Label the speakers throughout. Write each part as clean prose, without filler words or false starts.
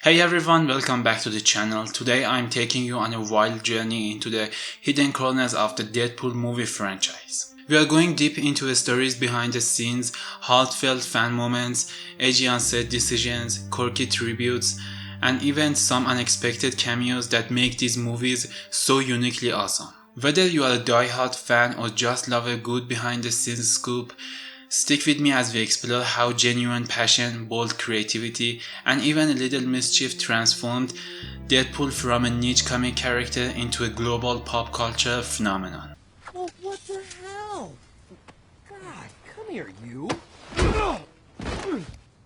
Speaker 1: Hey everyone, welcome back to the channel. Today I'm taking you on a wild journey into the hidden corners of the Deadpool movie franchise. We are going deep into the stories behind the scenes, heartfelt fan moments, edgy on-set decisions, quirky tributes, and even some unexpected cameos that make these movies so uniquely awesome. Whether you are a die-hard fan or just love a good behind-the-scenes scoop, stick with me as we explore how genuine passion, bold creativity, and even a little mischief transformed Deadpool from a niche comic character into a global pop culture phenomenon.
Speaker 2: Oh, what the hell? God, come here, you.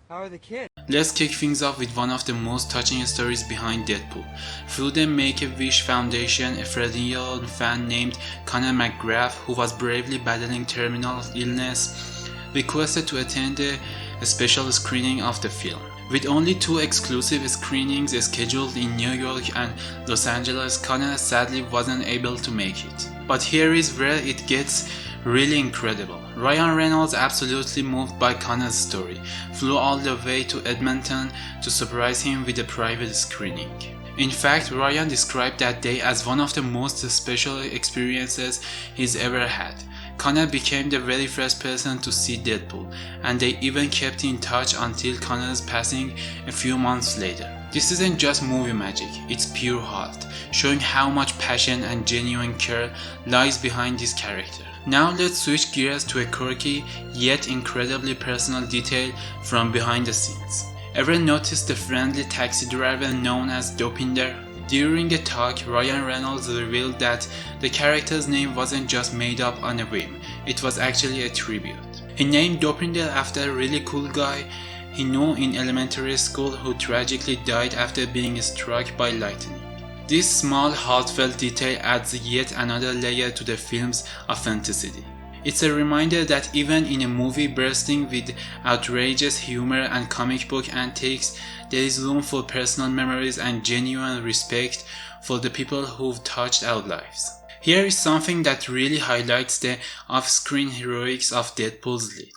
Speaker 2: How are the kids?
Speaker 1: Let's kick things off with one of the most touching stories behind Deadpool. Through the Make-A-Wish Foundation, a frail fan named Conor McGrath, who was bravely battling terminal illness, requested to attend a special screening of the film. With only 2 exclusive screenings scheduled in New York and Los Angeles, Conor sadly wasn't able to make it. But here is where it gets really incredible. Ryan Reynolds, absolutely moved by Conor's story, flew all the way to Edmonton to surprise him with a private screening. In fact, Ryan described that day as one of the most special experiences he's ever had. Conor became the very first person to see Deadpool, and they even kept in touch until Conor's passing a few months later. This isn't just movie magic, it's pure heart, showing how much passion and genuine care lies behind this character. Now let's switch gears to a quirky yet incredibly personal detail from behind the scenes. Ever noticed the friendly taxi driver known as Dopinder? During a talk, Ryan Reynolds revealed that the character's name wasn't just made up on a whim, it was actually a tribute. He named Dopinder after a really cool guy he knew in elementary school who tragically died after being struck by lightning. This small heartfelt detail adds yet another layer to the film's authenticity. It's a reminder that even in a movie bursting with outrageous humor and comic book antics, there is room for personal memories and genuine respect for the people who've touched our lives. Here is something that really highlights the off-screen heroics of Deadpool's lead.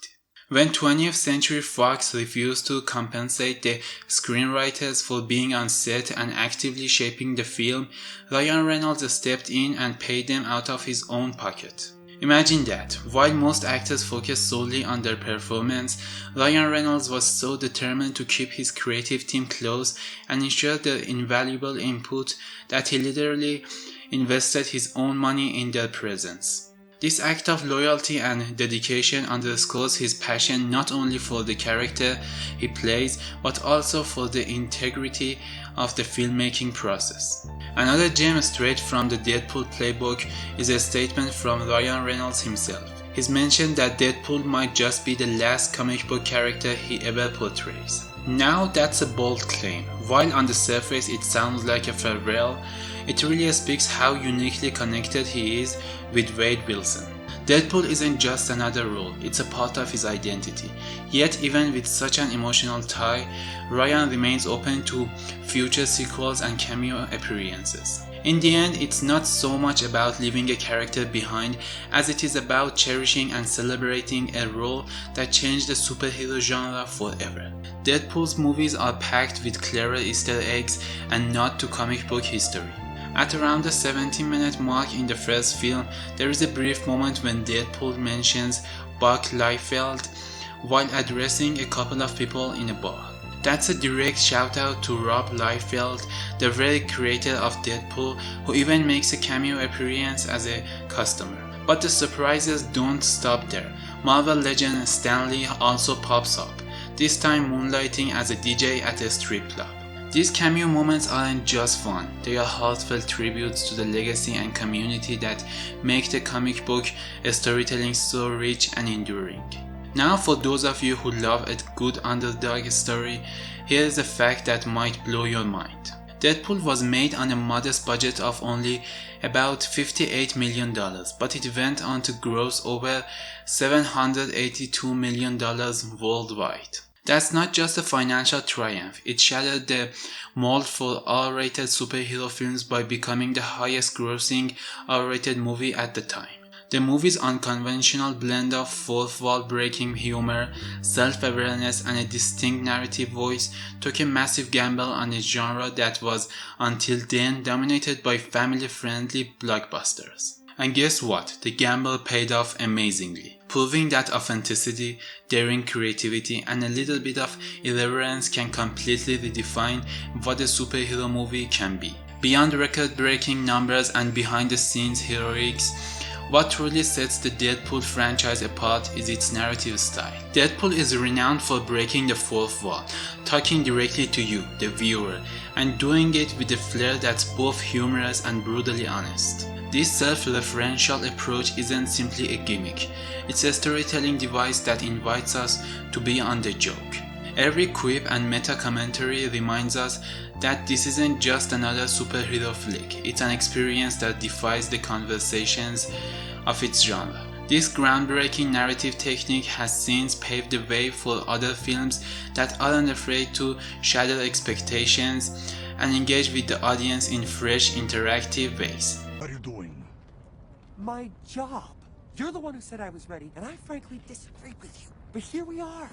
Speaker 1: When 20th Century Fox refused to compensate the screenwriters for being on set and actively shaping the film, Ryan Reynolds stepped in and paid them out of his own pocket. Imagine that, while most actors focus solely on their performance, Ryan Reynolds was so determined to keep his creative team close and ensure their invaluable input that he literally invested his own money in their presence. This act of loyalty and dedication underscores his passion not only for the character he plays, but also for the integrity of the filmmaking process. Another gem straight from the Deadpool playbook is a statement from Ryan Reynolds himself. He's mentioned that Deadpool might just be the last comic book character he ever portrays. Now that's a bold claim. While on the surface it sounds like a farewell, it really speaks how uniquely connected he is with Wade Wilson. Deadpool isn't just another role, it's a part of his identity. Yet even with such an emotional tie, Ryan remains open to future sequels and cameo appearances. In the end, it's not so much about leaving a character behind as it is about cherishing and celebrating a role that changed the superhero genre forever. Deadpool's movies are packed with clever Easter eggs and nod to comic book history. At around the 17-minute mark in the first film, there is a brief moment when Deadpool mentions Buck Liefeld while addressing a couple of people in a bar. That's a direct shout out to Rob Liefeld, the very creator of Deadpool, who even makes a cameo appearance as a customer. But the surprises don't stop there. Marvel legend Stan Lee also pops up, this time moonlighting as a DJ at a strip club. These cameo moments aren't just fun, they are heartfelt tributes to the legacy and community that make the comic book storytelling so rich and enduring. Now for those of you who love a good underdog story, here is a fact that might blow your mind. Deadpool was made on a modest budget of only about $58 million, but it went on to gross over $782 million worldwide. That's not just a financial triumph, it shattered the mold for R-rated superhero films by becoming the highest grossing R-rated movie at the time. The movie's unconventional blend of fourth wall breaking humor, self-awareness, and a distinct narrative voice took a massive gamble on a genre that was, until then, dominated by family-friendly blockbusters. And guess what? The gamble paid off amazingly, proving that authenticity, daring creativity, and a little bit of irreverence can completely redefine what a superhero movie can be. Beyond record-breaking numbers and behind-the-scenes heroics, what truly sets the Deadpool franchise apart is its narrative style. Deadpool is renowned for breaking the fourth wall, talking directly to you, the viewer, and doing it with a flair that's both humorous and brutally honest. This self-referential approach isn't simply a gimmick, it's a storytelling device that invites us to be on the joke. Every quip and meta-commentary reminds us that this isn't just another superhero flick, it's an experience that defies the conventions of its genre. This groundbreaking narrative technique has since paved the way for other films that aren't afraid to shatter expectations and engage with the audience in fresh, interactive ways.
Speaker 2: What are you doing? My job. You're the one who said I was ready, and I frankly disagreed with you. But here we are.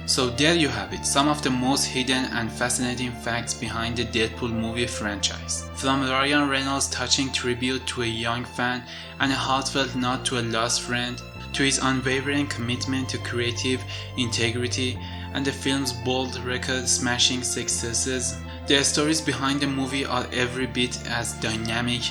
Speaker 1: So there you have it, some of the most hidden and fascinating facts behind the Deadpool movie franchise. From Ryan Reynolds' touching tribute to a young fan and a heartfelt nod to a lost friend, to his unwavering commitment to creative integrity and the film's bold record-smashing successes, the stories behind the movie are every bit as dynamic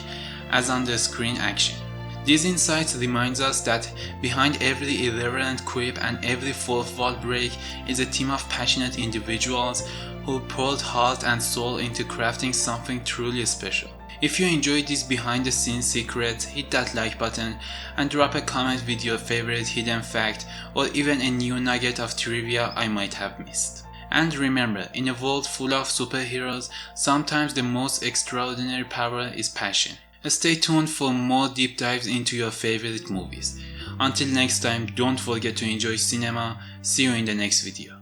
Speaker 1: as on-the-screen action. These insights remind us that behind every irreverent quip and every fourth wall break is a team of passionate individuals who poured heart and soul into crafting something truly special. If you enjoyed these behind the scenes secrets, hit that like button and drop a comment with your favorite hidden fact or even a new nugget of trivia I might have missed. And remember, in a world full of superheroes, sometimes the most extraordinary power is passion. Stay tuned for more deep dives into your favorite movies. Until next time, don't forget to enjoy cinema. See you in the next video.